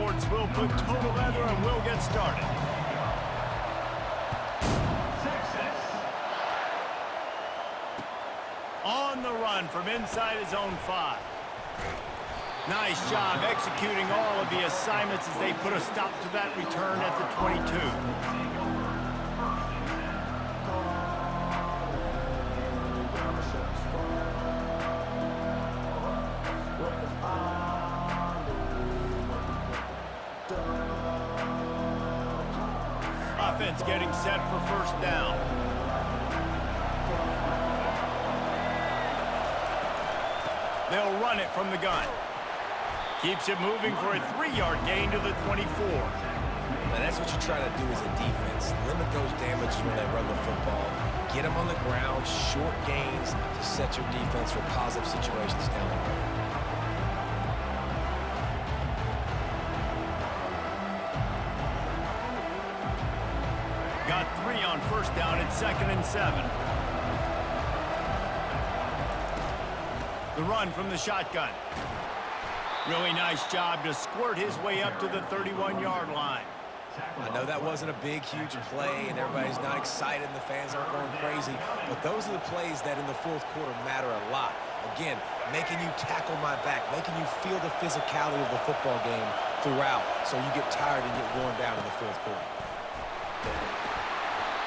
shorts. We'll put total leather and we'll get started. On the run from inside his own 5. Nice job executing all of the assignments as they put a stop to that return at the 22. Offense getting set for first down. They'll run it from the gun. Keeps it moving for a 3-yard gain to the 24. Now that's what you try to do as a defense. Limit those damages when they run the football. Get them on the ground, short gains to set your defense for positive situations down the road. Got 3 on first down at 2nd and 7. The run from the shotgun. Really nice job to squirt his way up to the 31-yard line. I know that wasn't a big, huge play, and everybody's not excited, and the fans aren't going crazy, but those are the plays that in the fourth quarter matter a lot. Again, making you tackle my back, making you feel the physicality of the football game throughout, so you get tired and get worn down in the fourth quarter.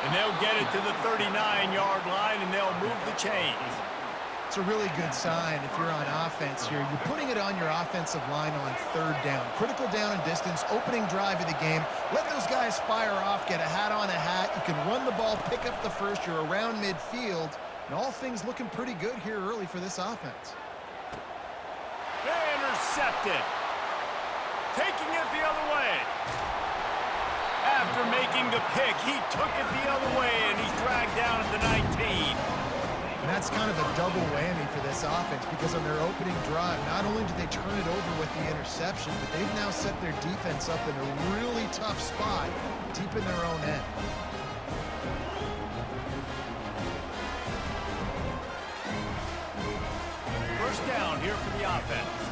And they'll get it to the 39-yard line, and they'll move the chains. It's a really good sign if you're on offense here. You're putting it on your offensive line on 3rd down. Critical down and distance, opening drive of the game. Let those guys fire off, get a hat on a hat. You can run the ball, pick up the first. You're around midfield. And all things looking pretty good here early for this offense. Intercepted. Taking it the other way. After making the pick, he took it the other way, and he's dragged down at the 19. And that's kind of a double whammy for this offense because on their opening drive, not only did they turn it over with the interception, but they've now set their defense up in a really tough spot deep in their own end. First down here for the offense.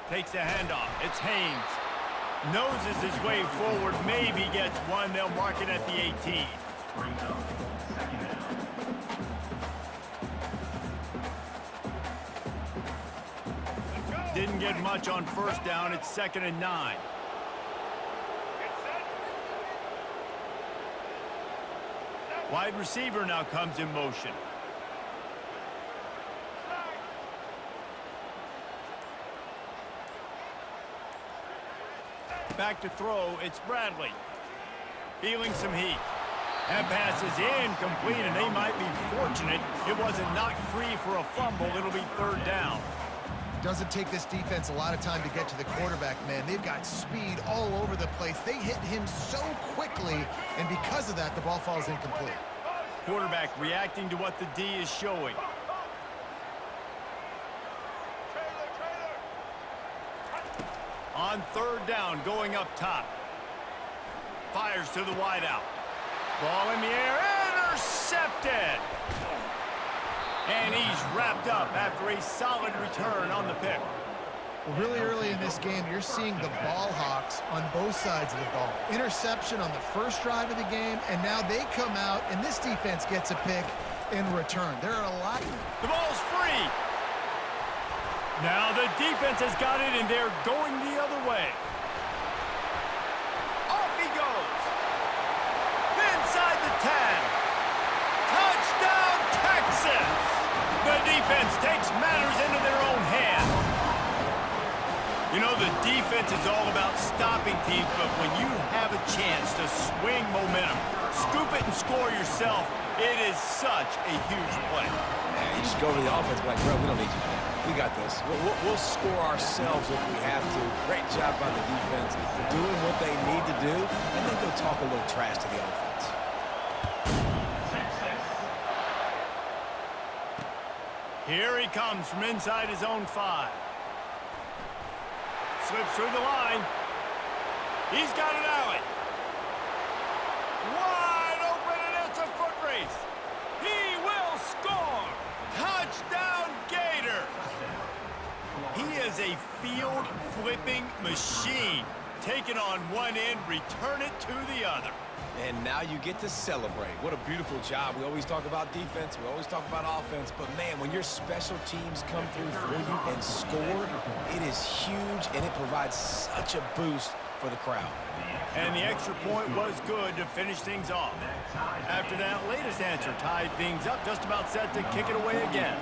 Takes the handoff. It's Haynes. Noses his way forward. Maybe gets one. They'll mark it at the 18. Didn't get much on first down. It's 2nd and 9. Wide receiver now comes in motion. Back to throw, it's Bradley. Feeling some heat. That pass is incomplete, and they might be fortunate it wasn't knocked free for a fumble. It'll be 3rd down. Doesn't take this defense a lot of time to get to the quarterback, man. They've got speed all over the place. They hit him so quickly, and because of that, the ball falls incomplete. Quarterback reacting to what the D is showing. On 3rd down, going up top. Fires to the wideout. Ball in the air, intercepted! And he's wrapped up after a solid return on the pick. Well, really early in this game, you're seeing the ball hawks on both sides of the ball. Interception on the first drive of the game, and now they come out, and this defense gets a pick in return. There are a lot. The ball's free. Now the defense has got it, and they're going the other way. Off he goes. Inside the 10. Touchdown, Texas! The defense takes matters into their own hands. You know, the defense is all about stopping teams, but when you have a chance to swing momentum, scoop it and score yourself, it is such a huge play. Yeah, you just go to the offense and be like, bro, we don't need you to do that. We got this. We'll score ourselves if we have to. Great job by the defense doing what they need to do, and then go talk a little trash to the offense. Here he comes from inside his own 5. Slips through the line. He's got an alley. Wide open, and it's a foot race. He a field-flipping machine. Take it on one end, return it to the other. And now you get to celebrate. What a beautiful job. We always talk about defense. We always talk about offense. But, man, when your special teams come through for you and score, it is huge, and it provides such a boost for the crowd. And the extra point was good to finish things off. After that latest answer tied things up, just about set to kick it away again.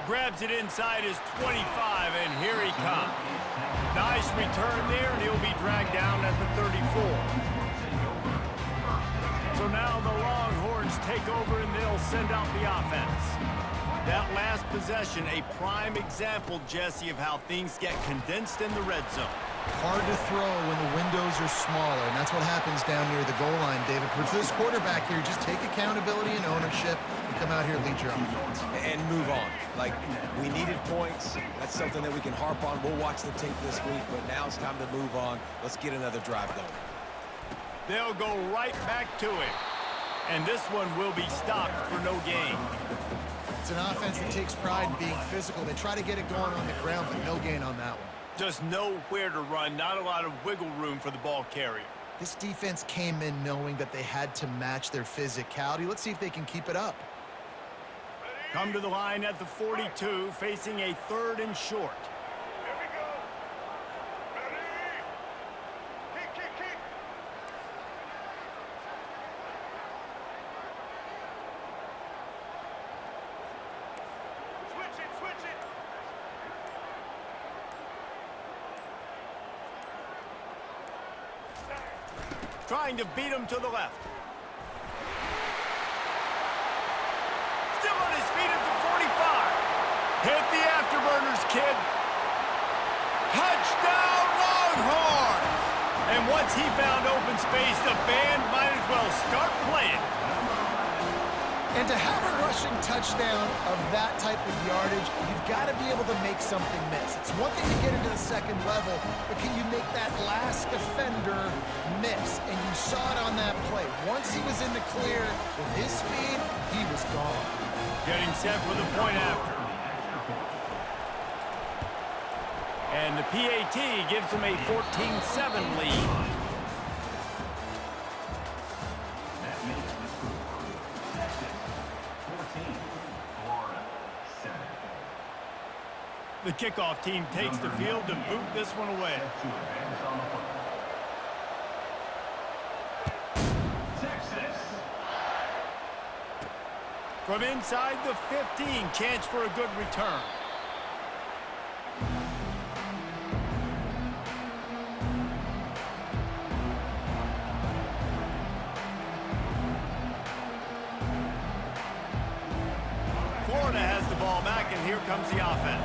Grabs it inside his 25, and here he comes. Nice return there, and he'll be dragged down at the 34. So now the Longhorns take over, and they'll send out the offense. That last possession, a prime example, Jesse, of how things get condensed in the red zone. Hard to throw when the windows are smaller, and that's what happens down near the goal line, David. But for this quarterback here, just take accountability and ownership and come out here and lead your offense. And move on. Like, we needed points. That's something that we can harp on. We'll watch the tape this week, but now it's time to move on. Let's get another drive going. They'll go right back to it. And this one will be stopped for no gain. It's an offense that takes pride in being physical. They try to get it going on the ground, but no gain on that one. Just nowhere to run, not a lot of wiggle room for the ball carrier. This defense came in knowing that they had to match their physicality. Let's see if they can keep it up. Come to the line at the 42, facing a 3rd and short. Here we go. Ready? Kick. Switch it. Trying to beat him to the left. Still on his feet at the 45. Hit the afterburners, kid. Touchdown, Longhorns! And once he found open space, the band might as well start playing. And to have a rushing touchdown of that type of yardage, you've got to be able to make something miss. It's one thing to get into the second level, but can you make that last defender miss? And you saw it on that play. Once he was in the clear with his speed, he was gone. Getting set for the point after. And the PAT gives them a 14-7 lead. The kickoff team takes the field to boot this one away. From inside the 15, chance for a good return. Florida has the ball back, and here comes the offense.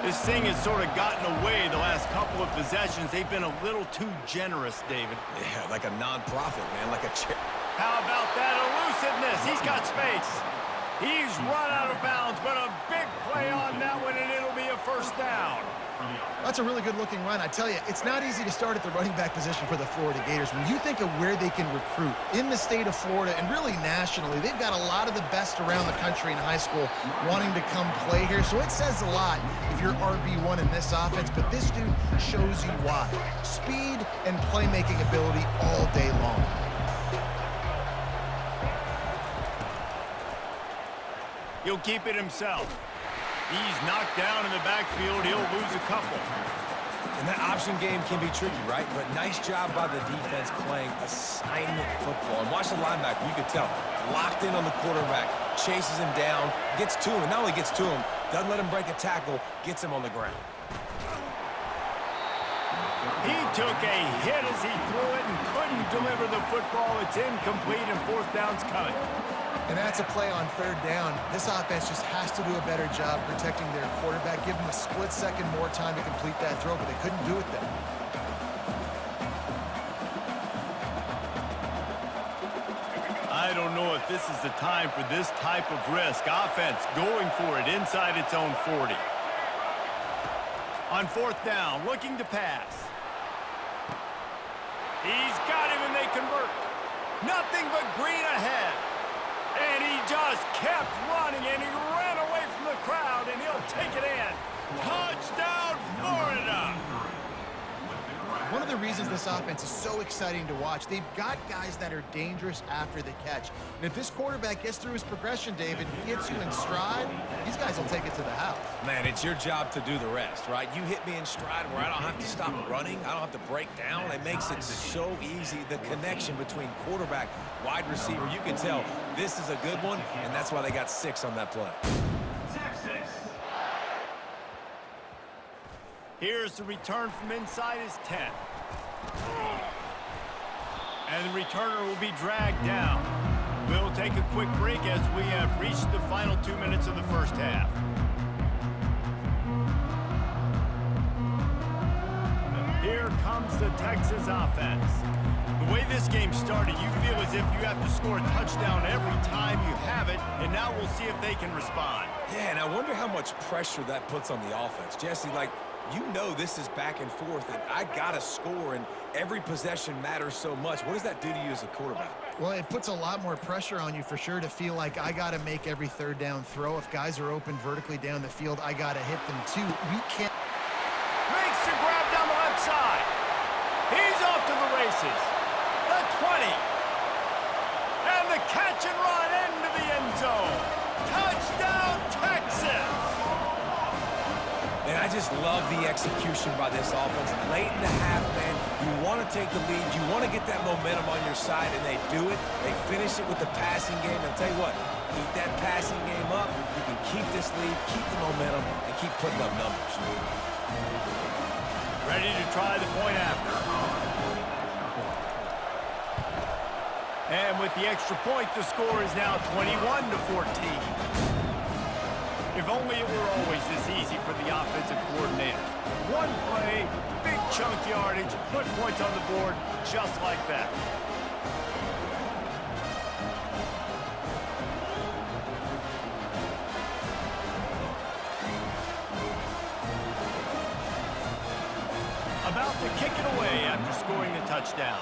This thing has sort of gotten away the last couple of possessions. They've been a little too generous, David. Yeah, like a non-profit, man, like a chair. How about that elusiveness? He's got space. He's run out of bounds, but a big play on that one, and it'll be a first down. That's a really good-looking run. I tell you, it's not easy to start at the running back position for the Florida Gators. When you think of where they can recruit in the state of Florida and really nationally, they've got a lot of the best around the country in high school wanting to come play here. So it says a lot if you're RB1 in this offense, but this dude shows you why. Speed and playmaking ability all day long. He'll keep it himself. He's knocked down in the backfield. He'll lose a couple. And that option game can be tricky, right? But nice job by the defense playing assignment football. And watch the linebacker. You could tell. Locked in on the quarterback. Chases him down. Gets to him. Not only gets to him, doesn't let him break a tackle. Gets him on the ground. He took a hit as he threw it and couldn't deliver the football. It's incomplete, and 4th down's coming. And that's a play on 3rd down. This offense just has to do a better job protecting their quarterback. Give them a split second more time to complete that throw, but they couldn't do it there. I don't know if this is the time for this type of risk. Offense going for it inside its own 40. On 4th down, looking to pass. He's got him, and they convert. Nothing but green ahead. And he just kept running, and he crowd, and he'll take it in. Touchdown, Florida! One of the reasons this offense is so exciting to watch, they've got guys that are dangerous after the catch. And if this quarterback gets through his progression, David, gets you in stride, these guys will take it to the house. Man, it's your job to do the rest, right? You hit me in stride where I don't have to stop running. I don't have to break down. It makes it so easy. The connection between quarterback, wide receiver, you can tell this is a good one, and that's why they got 6 on that play. Here's the return from inside his 10. And the returner will be dragged down. We'll take a quick break as we have reached the final 2 minutes of the first half. Here comes the Texas offense. The way this game started, you feel as if you have to score a touchdown every time you have it, and now we'll see if they can respond. Yeah, and I wonder how much pressure that puts on the offense. Jesse, like, you know this is back and forth, and I got to score, and every possession matters so much. What does that do to you as a quarterback? Well, it puts a lot more pressure on you for sure to feel like I got to make every third down throw. If guys are open vertically down the field, I got to hit them too. We can't. Makes the grab down the left side. He's off to the races. The 20. And the catch and run into the end zone. Touchdown, Texas! And I just love the execution by this offense. Late in the half, man, you want to take the lead. You want to get that momentum on your side, and they do it. They finish it with the passing game. And I'll tell you what, keep that passing game up. You can keep this lead, keep the momentum, and keep putting up numbers. Ready to try the point after. And with the extra point, the score is now 21-14. If only it were always this easy for the offensive coordinators. One play, big chunk yardage, put points on the board just like that. About to kick it away after scoring the touchdown.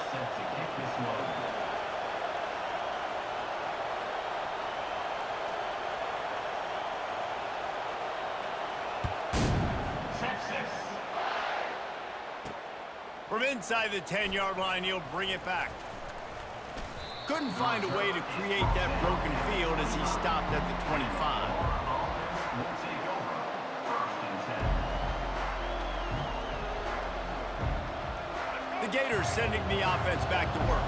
From inside the 10-yard line, he'll bring it back. Couldn't find a way to create that broken field as he stopped at the 25. The Gators sending the offense back to work.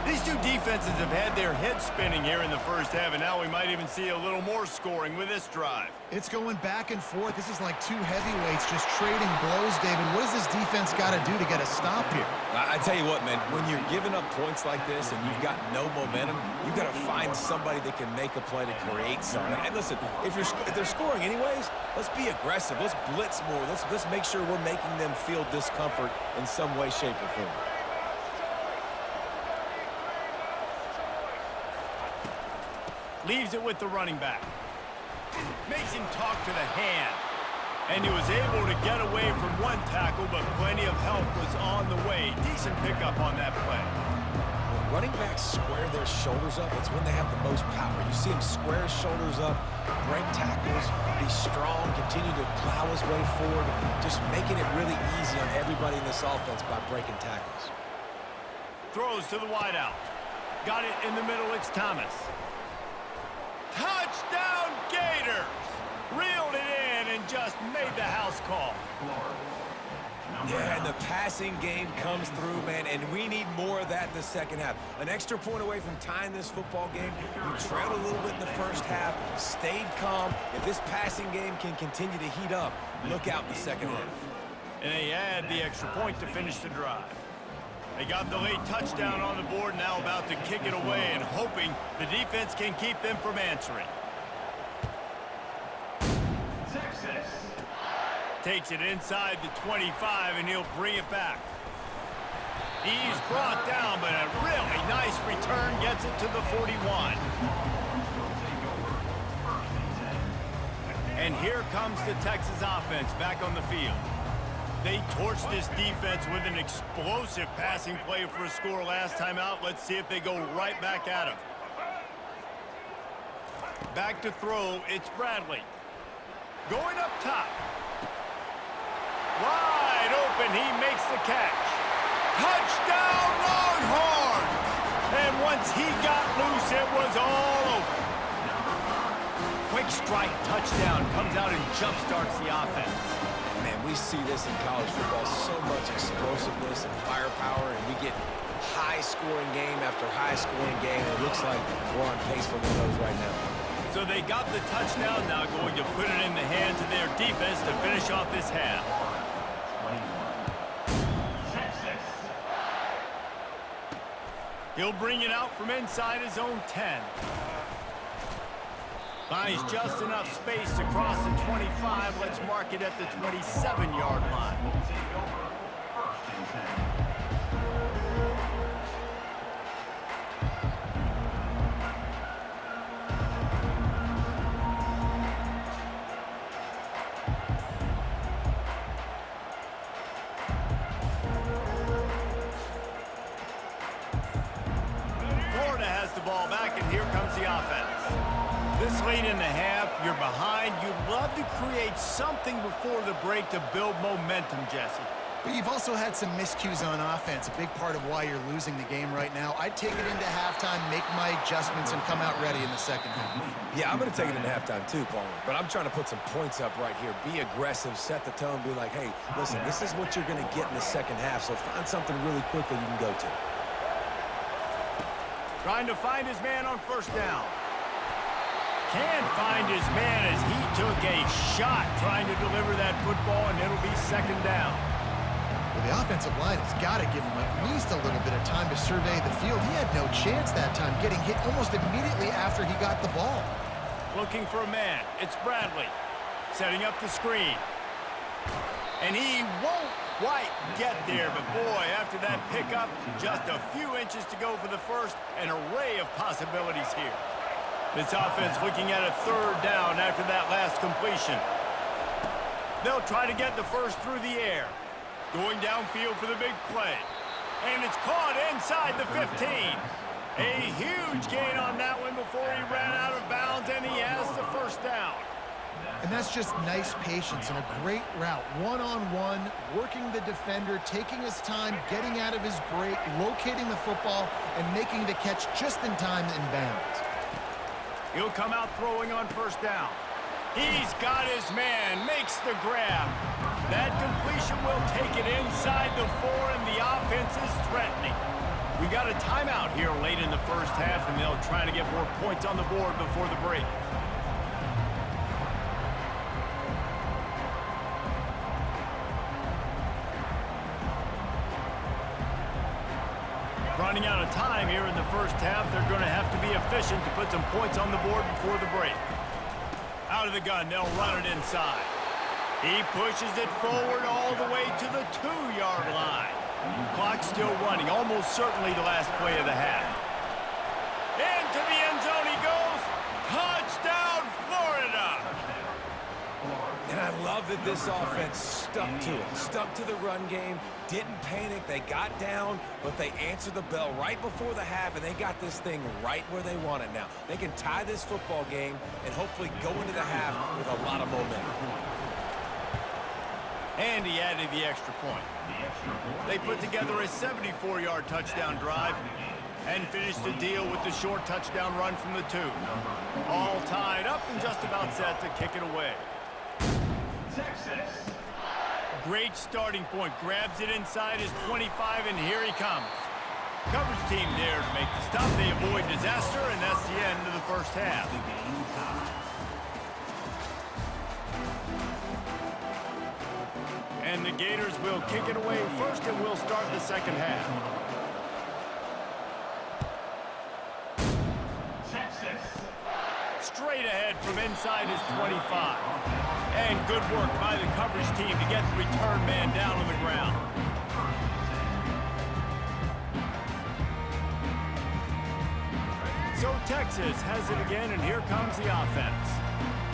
These two defenses have had their heads spinning here in the first half, and now we might even see a little more scoring with this drive. It's going back and forth. This is like two heavyweights just trading blows, David. What does this defense got to do to get a stop here? I tell you what, man, when you're giving up points like this and you've got no momentum, you've got to find somebody that can make a play to create something. And listen, if they're scoring anyways, let's be aggressive. Let's blitz more. Let's make sure we're making them feel discomfort in some way, shape, or form. Leaves it with the running back. Makes him talk to the hand. And he was able to get away from one tackle, but plenty of help was on the way. Decent pickup on that play. When running backs square their shoulders up, it's when they have the most power. You see him square his shoulders up, break tackles, be strong, continue to plow his way forward, just making it really easy on everybody in this offense by breaking tackles. Throws to the wideout. Got it in the middle, it's Thomas. Touchdown, Gators! Reeled it in and just made the house call. Yeah, and the passing game comes through, man, and we need more of that in the second half. An extra point away from tying this football game. You trailed a little bit in the first half, stayed calm. If this passing game can continue to heat up, look out in the second half. And they add the extra point to finish the drive. They got the late touchdown on the board, now about to kick it away and hoping the defense can keep them from answering. Texas takes it inside the 25, and he'll bring it back. He's brought down, but a really nice return gets it to the 41. And here comes the Texas offense back on the field. They torched this defense with an explosive passing play for a score last time out. Let's see if they go right back at him. Back to throw, it's Bradley. Going up top. Wide open, he makes the catch. Touchdown, Longhorns! And once he got loose, it was all over. Quick strike touchdown comes out and jump-starts the offense. Man, we see this in college football, so much explosiveness and firepower, and we get high-scoring game after high-scoring game. It looks like we're on pace for one of those right now. So they got the touchdown, now going to put it in the hands of their defense to finish off this half. He'll bring it out from inside his own 10. Finds just enough space to cross the 25. Let's mark it at the 27-yard line. Florida has the ball back, and here comes the offense. This late in the half, you're behind. You'd love to create something before the break to build momentum, Jesse. But you've also had some miscues on offense, a big part of why you're losing the game right now. I'd take it into halftime, make my adjustments, and come out ready in the second half. Yeah, I'm going to take it into halftime too, Palmer. But I'm trying to put some points up right here. Be aggressive, set the tone, be like, hey, listen, this is what you're going to get in the second half, so find something really quickly you can go to. Trying to find his man on first down. Can't find his man as he took a shot trying to deliver that football, and it'll be second down. Well, the offensive line has got to give him at least a little bit of time to survey the field. He had no chance that time, getting hit almost immediately after he got the ball. Looking for a man. It's Bradley. Setting up the screen. And he won't quite get there, but boy, after that pickup, just a few inches to go for the first. An array of possibilities here. This offense looking at a third down after that last completion. They'll try to get the first through the air. Going downfield for the big play. And it's caught inside the 15. A huge gain on that one before he ran out of bounds, and he has the first down. And that's just nice patience and a great route. One-on-one, working the defender, taking his time, getting out of his break, locating the football, and making the catch just in time in bounds. He'll come out throwing on first down. He's got his man, makes the grab. That completion will take it inside the 4, and the offense is threatening. We got a timeout here late in the first half, and they'll try to get more points on the board before the break. Running out of time here in the first half. They're going to have to be efficient to put some points on the board before the break. Out of the gun, they'll run it inside. He pushes it forward all the way to the 2-yard line. Clock still running, almost certainly the last play of the half. Into the end zone he goes. Touchdown, Florida! And I love that this offense stuck to it, stuck to the run game, didn't panic. They got down, but they answered the bell right before the half, and they got this thing right where they want it now. They can tie this football game and hopefully go into the half with a lot of momentum. And he added the extra point. They put together a 74-yard touchdown drive and finished the deal with the short touchdown run from the 2. All tied up and just about set to kick it away. Great starting point. Grabs it inside his 25, and here he comes. Coverage team there to make the stop. They avoid disaster, and that's the end of the first half. And the Gators will kick it away first, and we'll start the second half. Straight ahead from inside his 25. And good work by the coverage team to get the return man down on the ground. So Texas has it again, and here comes the offense.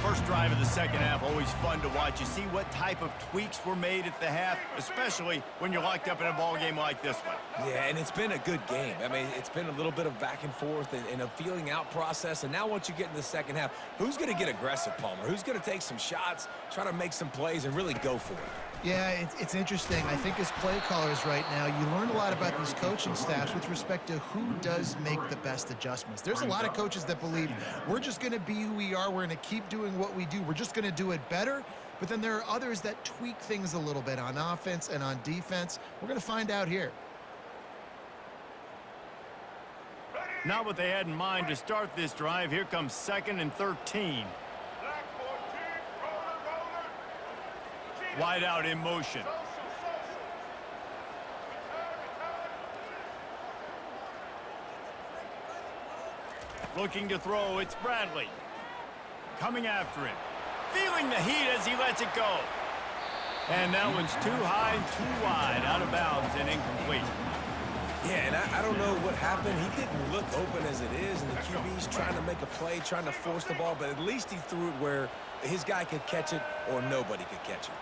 First drive of the second half, always fun to watch. You see what type of tweaks were made at the half, especially when you're locked up in a ball game like this one. Yeah, and it's been a good game. I mean, it's been a little bit of back and forth and a feeling out process. And now once you get in the second half, who's going to get aggressive, Palmer? Who's going to take some shots, try to make some plays, and really go for it? Yeah, it's interesting. I think as play callers right now, you learn a lot about these coaching staffs with respect to who does make the best adjustments. There's a lot of coaches that believe we're just going to be who we are. We're going to keep doing what we do. We're just going to do it better. But then there are others that tweak things a little bit on offense and on defense. We're going to find out here. Not what they had in mind to start this drive. Here comes 2nd and 13. Black 14, roller. Wide out in motion. Looking to throw, it's Bradley. Coming after him. Feeling the heat as he lets it go. And that one's too high and too wide, out of bounds and incomplete. Yeah, and I don't know what happened. He didn't look open as it is, and the QB's trying to make a play, trying to force the ball, but at least he threw it where his guy could catch it or nobody could catch it.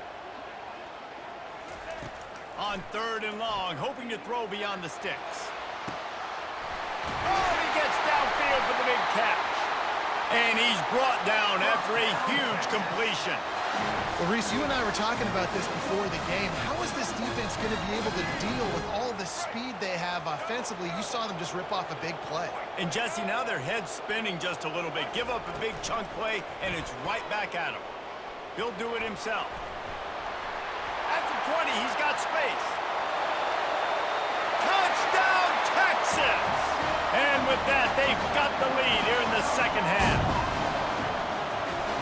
On 3rd and long, hoping to throw beyond the sticks. Oh, he gets downfield for the big catch. And he's brought down after a huge completion. Well, Reese, you and I were talking about this before the game. How is this defense going to be able to deal with all the speed they have offensively? You saw them just rip off a big play. And Jesse, now their head's spinning just a little bit. Give up a big chunk play, and it's right back at him. He'll do it himself. At the 20, he's got space. Touchdown, Texas! And with that, they've got the lead here in the second half.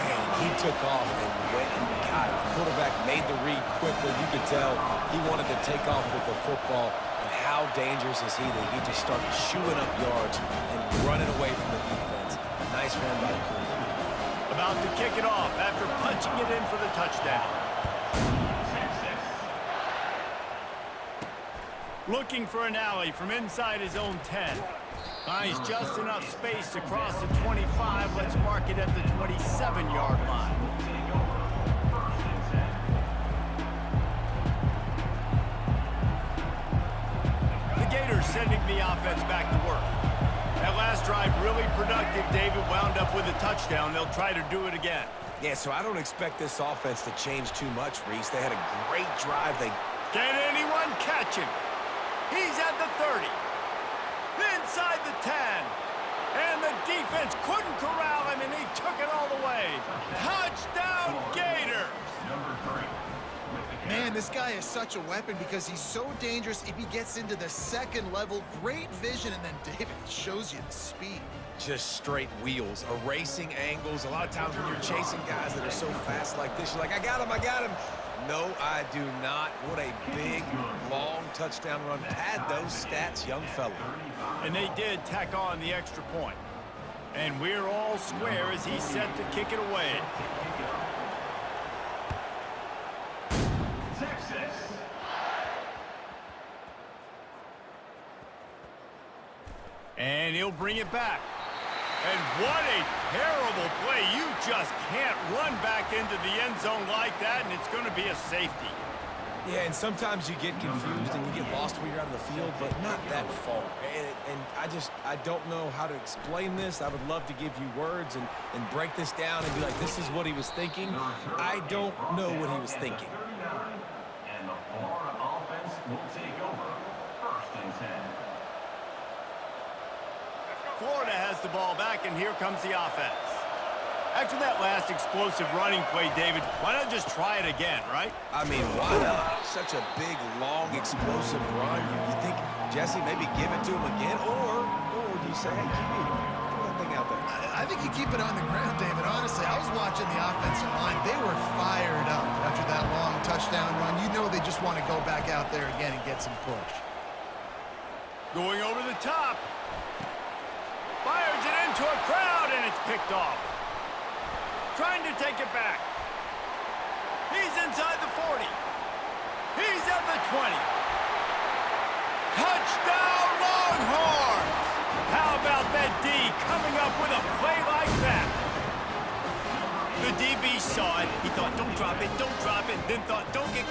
Man, he took off and went and got it. The quarterback made the read quickly. You could tell he wanted to take off with the football. And how dangerous is he that he just started shooing up yards and running away from the defense. Nice run by the quarterback. About to kick it off after punching it in for the touchdown. Looking for an alley from inside his own 10. Finds just enough space to cross the 25. Let's mark it at the 27-yard line. The Gators sending the offense back to work. That last drive really productive. David wound up with a touchdown. They'll try to do it again. Yeah, so I don't expect this offense to change too much, Reese. They had a great drive. Can anyone catch him? He's at the 30. Inside the 10. And the defense couldn't corral him, and he took it all the way. Touchdown, Gators! Man, this guy is such a weapon because he's so dangerous if he gets into the second level. Great vision, and then David shows you the speed. Just straight wheels, erasing angles. A lot of times when you're chasing guys that are so fast like this, you're like, I got him, I got him. No, I do not. What a big, long touchdown run. Pad those stats, young fella. And they did tack on the extra point. And we're all square as he's set to kick it away. Texas. And he'll bring it back. And what a terrible play. You just can't run back into the end zone like that, and it's going to be a safety. Yeah, and sometimes you get confused and you get lost when you're out of the field, but not that far. And I don't know how to explain this. I would love to give you words and break this down and be like, this is what he was thinking. I don't know what he was thinking. And the Florida offense will take over 1st and 10. Florida has the ball back, and here comes the offense. After that last explosive running play, David, why not just try it again, right? I mean, why not? Such a big, long, explosive run. You think, Jesse, maybe give it to him again? Or do you say, hey, keep that thing out there? I think you keep it on the ground, David. Honestly, I was watching the offensive line. They were fired up after that long touchdown run. You know they just want to go back out there again and get some push. Going over the top. Fires it into a crowd, and it's picked off. Trying to take it back. He's inside the 40. He's at the 20. Touchdown, Longhorns! How about that D coming up with a play like that? The The DB saw it. He thought, don't drop it, don't drop it. Then thought, don't get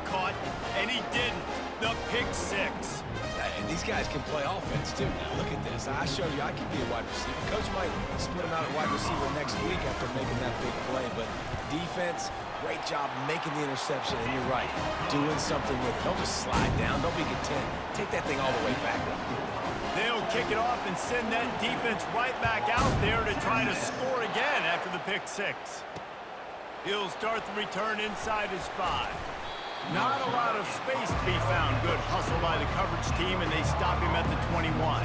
caught. And he didn't. The pick six. And these guys can play offense, too. Now, look at this. I showed you I can be a wide receiver. Coach might split him out at wide receiver next week after making that big play. But defense, great job making the interception. And you're right, doing something with it. Don't just slide down. Don't be content. Take that thing all the way back. They'll kick it off and send that defense right back out there to try to score again after the pick six. He'll start the return inside his 5. Not a lot of space to be found. Good hustle by the coverage team, and they stop him at the 21.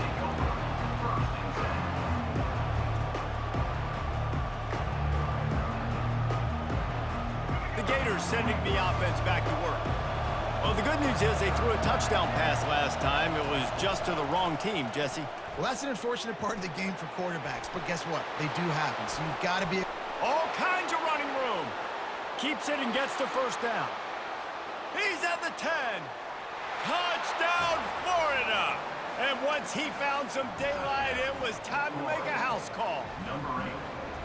The Gators sending the offense back to work. Well, the good news is they threw a touchdown pass last time. It was just to the wrong team, Jesse. Well, that's an unfortunate part of the game for quarterbacks, but guess what? They do happen, so you've got to be... All kinds of running room. Keeps it and gets the first down. He's at the 10. Touchdown, Florida. And once he found some daylight, it was time to make a house call. Number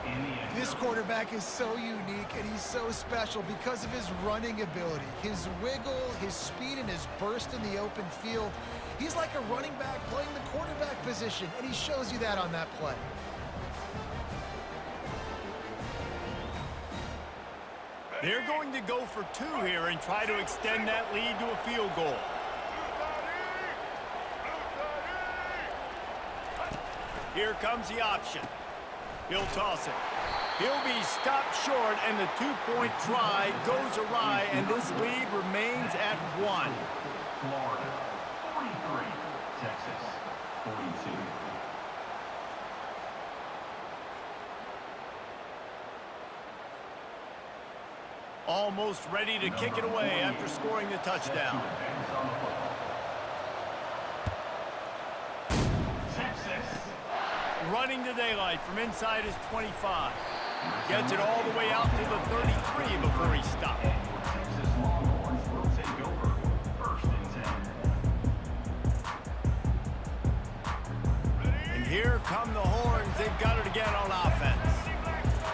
8 in the end. This quarterback is so unique, and he's so special because of his running ability, his wiggle, his speed, and his burst in the open field. He's like a running back playing the quarterback position, and he shows you that on that play. They're going to go for 2 here and try to extend that lead to a field goal. Here comes the option. He'll toss it. He'll be stopped short, and the 2-point try goes awry, and this lead remains at 1. Florida 43, Texas 42. Almost ready to kick it away after scoring the touchdown. Texas. Running to daylight from inside his 25. Gets it all the way out to the 33 before he stopped. Texas Longhorns will take over. 1st and 10. And here come the Horns. They've got it again on offense.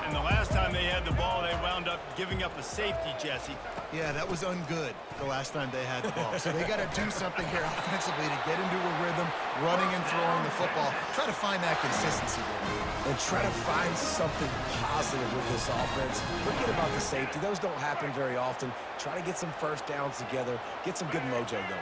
And the last time they had the ball, they wound up giving up a safety, Jesse. Yeah, that was ungood the last time they had the ball. So they got to do something here offensively to get into a rhythm, running and throwing the football. Try to find that consistency there. And try to find something positive with this offense. Forget about the safety. Those don't happen very often. Try to get some first downs together. Get some good mojo going.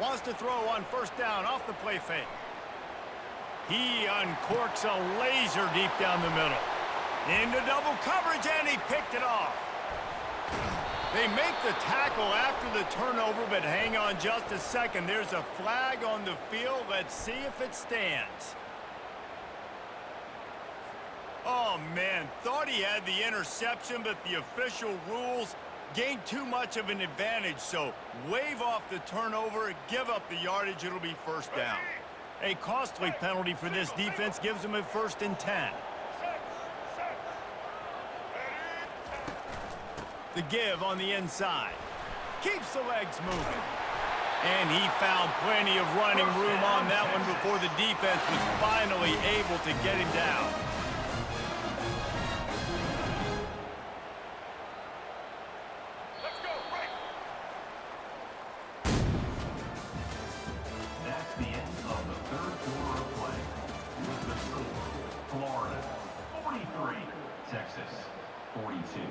Wants to throw on 1st down off the play fake. He uncorks a laser deep down the middle. Into double coverage, and he picked it off. They make the tackle after the turnover, but hang on just a second. There's a flag on the field. Let's see if it stands. Oh, man, thought he had the interception, but the official rules gained too much of an advantage, so wave off the turnover, give up the yardage, it'll be 1st down. A costly penalty for this defense gives them a 1st and 10. The give on the inside. Keeps the legs moving. And he found plenty of running room on that one before the defense was finally able to get him down. That's the end of the 3rd quarter of play. With the score, Florida 43, Texas 42.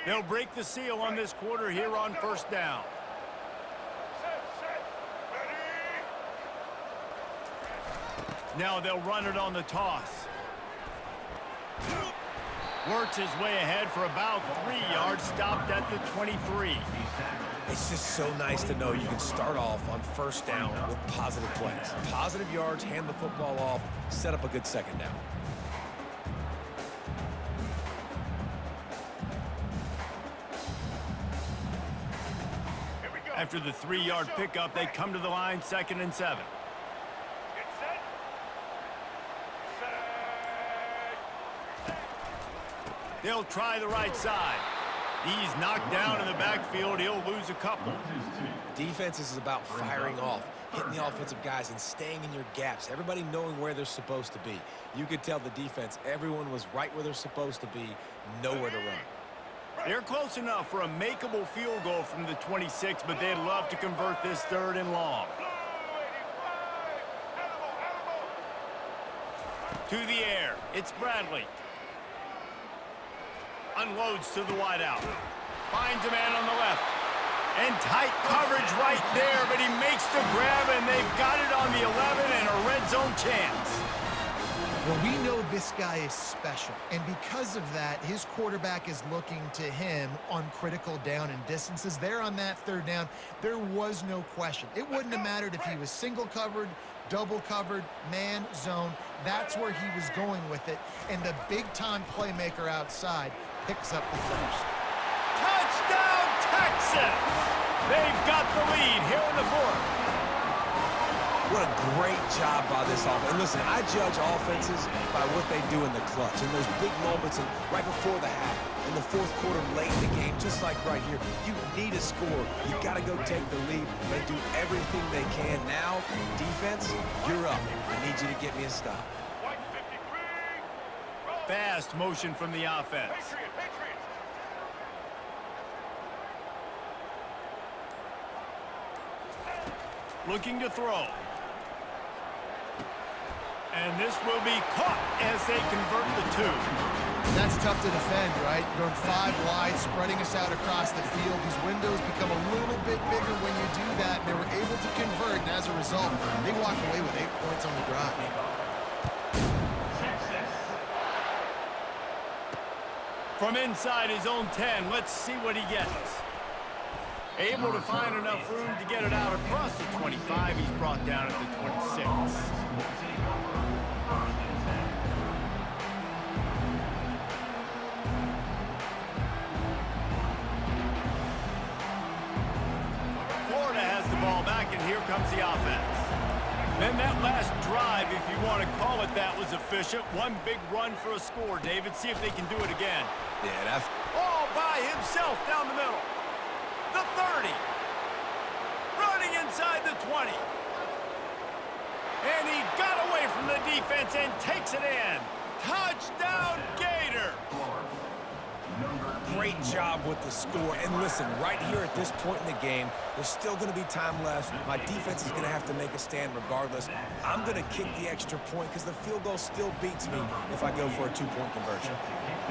They'll break the seal on this quarter here on 1st down. Now they'll run it on the toss. Works his way ahead for about 3 yards, stopped at the 23. It's just so nice to know you can start off on 1st down with positive plays. Positive yards, hand the football off, set up a good 2nd down. After the 3-yard pickup, they come to the line, 2nd and 7. Get set. Set. They'll try the right side. He's knocked down in the backfield. He'll lose a couple. Defense is about firing off, hitting the offensive guys and staying in your gaps. Everybody knowing where they're supposed to be. You could tell the defense, everyone was right where they're supposed to be, nowhere to run. They're close enough for a makeable field goal from the 26, but they'd love to convert this 3rd and long. To the air, it's Bradley. Unloads to the wideout. Finds a man on the left. And tight coverage right there, but he makes the grab, and they've got it on the 11 and a red zone chance. Well, we know this guy is special, and because of that, his quarterback is looking to him on critical down and distances. There on that 3rd down, there was no question. It wouldn't have mattered if he was single covered, double covered, man, zone. That's where he was going with it, and the big-time playmaker outside picks up the first. Touchdown, Texas! They've got the lead here in the 4th. What a great job by this offense. And listen, I judge offenses by what they do in the clutch. In those big moments and right before the half, in the 4th quarter, late in the game, just like right here, you need a score. You got to go take the lead. They do everything they can. Now, defense, you're up. I need you to get me a stop. Fast motion from the offense. Looking to throw. And this will be caught as they convert the 2. That's tough to defend, right? You're going 5 wide, spreading us out across the field. These windows become a little bit bigger when you do that, and they were able to convert, and as a result, they walk away with 8 points on the drive. From inside his own 10, let's see what he gets. Able to find enough room to get it out across the 25. He's brought down at the 26. Florida has the ball back, and here comes the offense. Then that last drive, if you want to call it that, was efficient. One big run for a score, David. See if they can do it again. Yeah, that's... All by himself down the middle. The 30. Running inside the 20. And he got away from the defense and takes it in. Touchdown, Gator. Great job with the score. And listen, right here at this point in the game, there's still going to be time left. My defense is going to have to make a stand regardless. I'm going to kick the extra point because the field goal still beats me if I go for a 2-point conversion.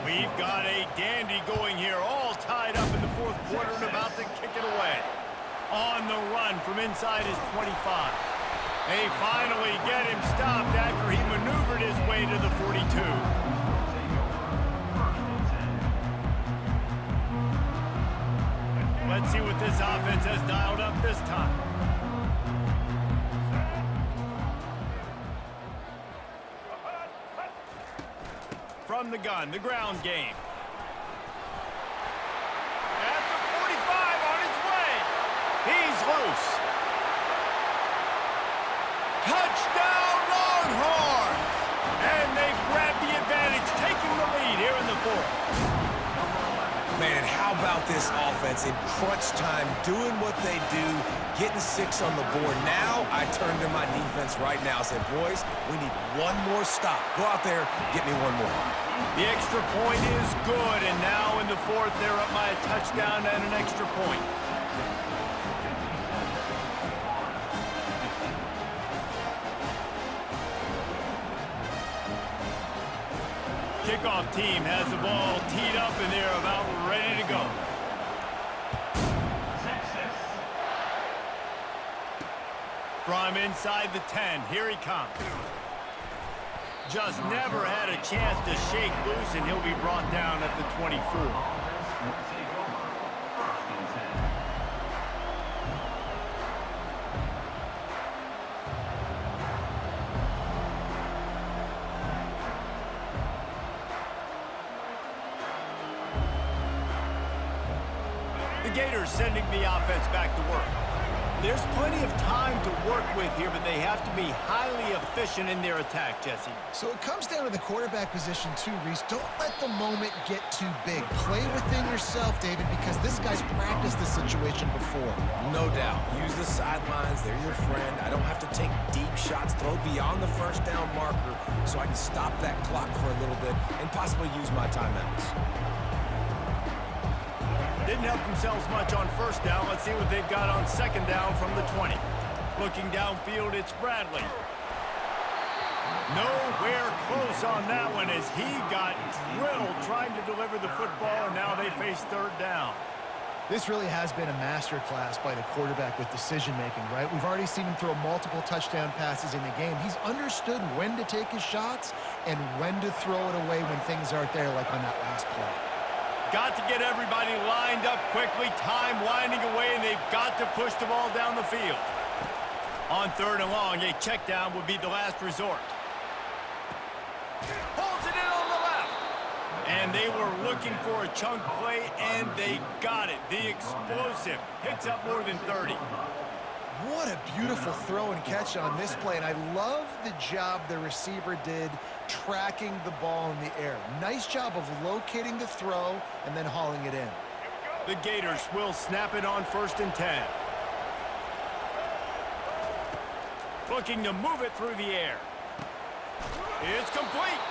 We've got a dandy going here, all tied up in the 4th quarter and about to kick it away. On the run from inside his 25. They finally get him stopped after he maneuvered his way to the 42. Let's see what this offense has dialed up this time. From the gun, the ground game. At the 45 on his way. He's loose. Touchdown, Longhorns! And they grab the advantage, taking the lead here in the 4th. Man, how about this offense in crunch time, doing what they do, getting 6 on the board. Now I turn to my defense right now and say, boys, we need one more stop. Go out there, get me one more. The extra point is good, and now in the 4th, they're up by a touchdown and an extra point. Kickoff team has the ball teed up, and they're about ready to go. From inside the 10, here he comes. Just never had a chance to shake loose, and he'll be brought down at the 24. The Gators sending the offense back to work. There's plenty of time to work with here, but they have to be highly efficient in their attack, Jesse. So it comes down to the quarterback position too, Reese. Don't let the moment get too big. Play within yourself, David, because this guy's practiced this situation before. No doubt. Use the sidelines. They're your friend. I don't have to take deep shots, throw beyond the first down marker so I can stop that clock for a little bit and possibly use my timeouts. Didn't help themselves much on first down. Let's see what they've got on second down from the 20. Looking downfield, it's Bradley. Nowhere close on that one as he got drilled trying to deliver the football, and now they face third down. This really has been a masterclass by the quarterback with decision-making, right? We've already seen him throw multiple touchdown passes in the game. He's understood when to take his shots and when to throw it away when things aren't there, like on that last play. Got to get everybody lined up quickly. Time winding away, and they've got to push the ball down the field. On third and long, a check down would be the last resort. Pulls it in on the left. And they were looking for a chunk play, and they got it. The explosive picks up more than 30. What a beautiful throw and catch on this play, and I love the job the receiver did tracking the ball in the air. Nice job of locating the throw and then hauling it in. The Gators will snap it on 1st and 10. Looking to move it through the air. It's complete.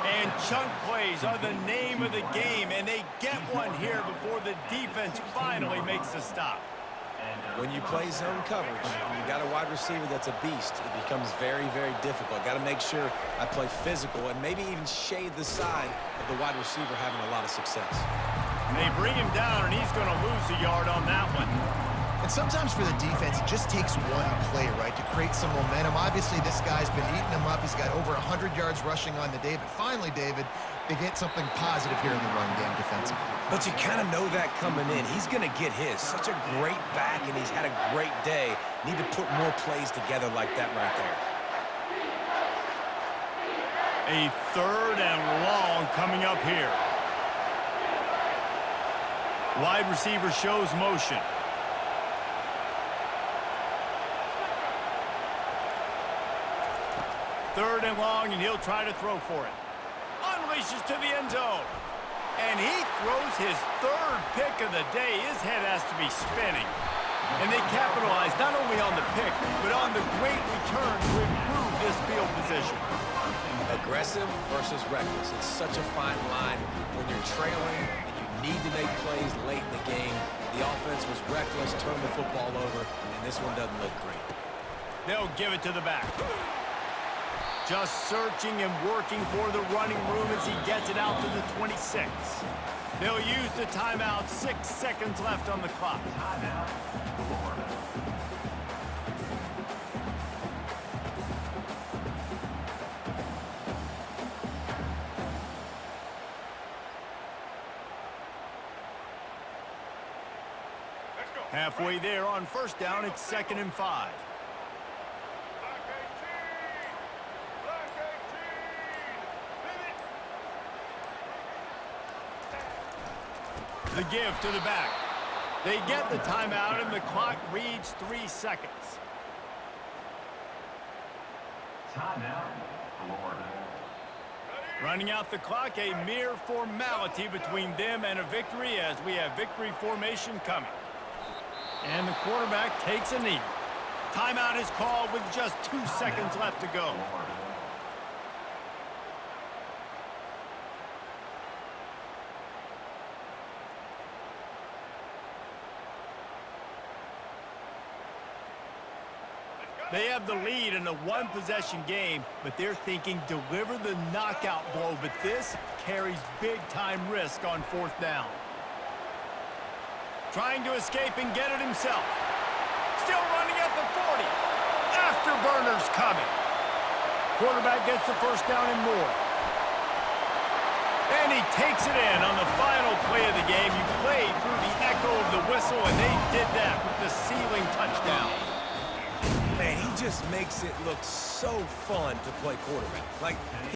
And chunk plays are the name of the game, and they get one here before the defense finally makes the stop. When you play zone coverage and you got a wide receiver that's a beast, it becomes very, very difficult. Got to make sure I play physical and maybe even shade the side of the wide receiver having a lot of success. And they bring him down, and he's going to lose a yard on that one. And sometimes for the defense, it just takes one play, right, to create some momentum. Obviously, this guy's been eating them up. He's got over 100 yards rushing on the day. But finally, David, they get something positive here in the run game defensively. But you kind of know that coming in. He's going to get his. Such a great back, and he's had a great day. Need to put more plays together like that right there. A third and long coming up here. Wide receiver shows motion. Third and long, and he'll try to throw for it. Unleashes to the end zone. And he throws his third pick of the day. His head has to be spinning. And they capitalize not only on the pick, but on the great return to improve this field position. Aggressive versus reckless. It's such a fine line when you're trailing and you need to make plays late in the game. The offense was reckless, turned the football over, and this one doesn't look great. They'll give it to the back. Just searching and working for the running room as he gets it out to the 26. They'll use the timeout. 6 seconds left on the clock. Timeout, Florida. Let's go. Halfway there on first down, it's 2nd and 5. Black 18. Black 18. Pivot. The give to the back. They get the timeout, and the clock reads 3 seconds. Timeout, Florida. Running out the clock, a mere formality between them and a victory as we have victory formation coming. And the quarterback takes a knee. Timeout is called with just 2 seconds left to go. They have the lead in a one-possession game, but they're thinking deliver the knockout blow, but this carries big-time risk on 4th down. Trying to escape and get it himself. Still running at the 40. Afterburners coming. Quarterback gets the first down and more. And he takes it in on the final play of the game. You played through the echo of the whistle, and they did that with the ceiling touchdown. Man, he just makes it look so fun to play quarterback. Like,